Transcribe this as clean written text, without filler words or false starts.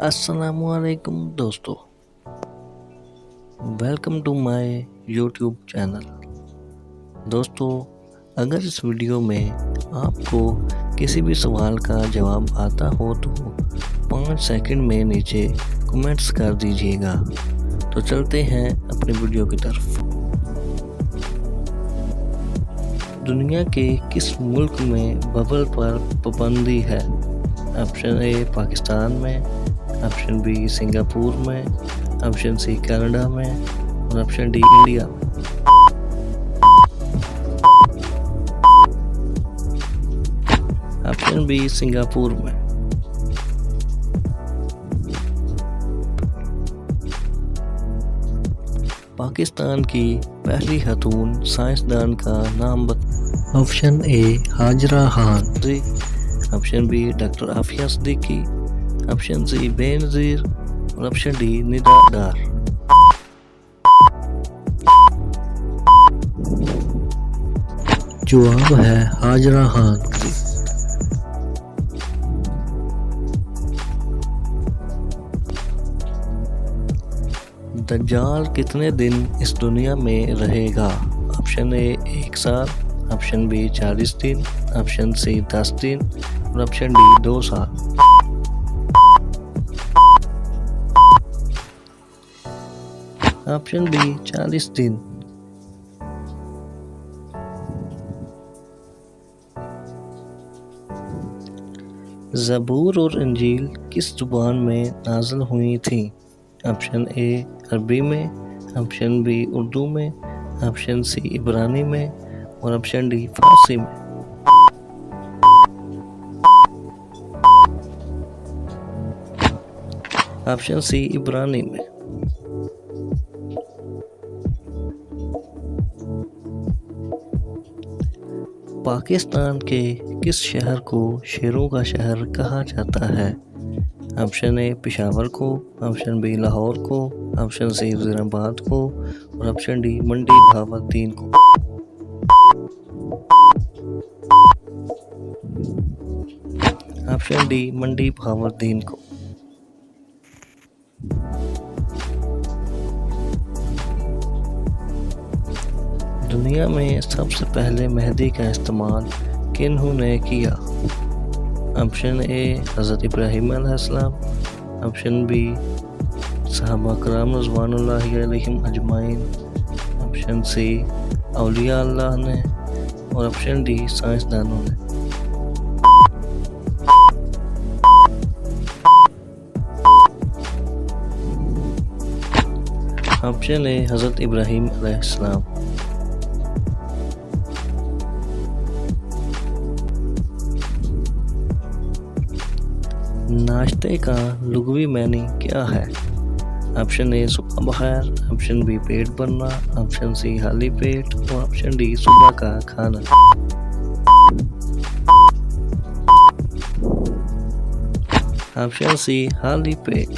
अस्सलामुअलैकुम दोस्तों, welcome to my YouTube channel. दोस्तों, अगर इस वीडियो में आपको किसी भी सवाल का जवाब आता हो तो 5 सेकंड में नीचे कमेंट्स कर दीजिएगा। तो चलते हैं अपनी वीडियो की तरफ। दुनिया के किस मुल्क में बबल पर पाबंदी है? ऑप्शन ए पाकिस्तान में, ऑप्शन बी सिंगापुर में, ऑप्शन सी कनाडा में और ऑप्शन डी इंडिया में। ऑप्शन बी सिंगापुर में। पाकिस्तान की पहली खातून साइंसदान का नाम बता। Option A Hajra Khan, option B doctor Aafia Siddiqui, option C Benazir और ऑप्शन डी निदा डार। जवाब है हाजरा खान। दज्जाल कितने दिन इस दुनिया में रहेगा? ऑप्शन ए 1 साल, ऑप्शन बी 40 दिन, ऑप्शन सी 10 दिन और ऑप्शन डी 2 साल। ऑप्शन बी 40 दिन। ज़बूर और इंजील किस ज़ुबान में नाज़िल हुई थी? ऑप्शन ए अरबी में, ऑप्शन बी उर्दू में, ऑप्शन सी इब्रानी में और ऑप्शन डी फारसी में। ऑप्शन सी इब्रानी में। पाकिस्तान के किस शहर को शेरों का शहर कहा जाता है? ऑप्शन ए पेशावर को, ऑप्शन बी लाहौर को, ऑप्शन सी वज़ीराबाद को और ऑप्शन डी मंडी बहावलदीन को। ऑप्शन डी मंडी बहावलदीन को। दुनिया में सबसे पहले मेहंदी का इस्तेमाल किन्होंने किया? ऑप्शन ए हज़रत इब्राहीम अलैहिस्सलाम, ऑप्शन बी सहाबा कराम रज़वानुल्लाहि अलैहिम अजमाइन, ऑप्शन सी औलिया अल्लाह ने और ऑप्शन डी साइंसदानों ने। ऑप्शन ए हज़रत इब्राहीम अलैहिस्सलाम। नाश्ते का लुग़वी मानी क्या है? ऑप्शन ए सुबह बखैर, ऑप्शन बी पेट भरना, ऑप्शन सी खाली पेट और ऑप्शन डी सुबह का खाना। ऑप्शन सी खाली पेट।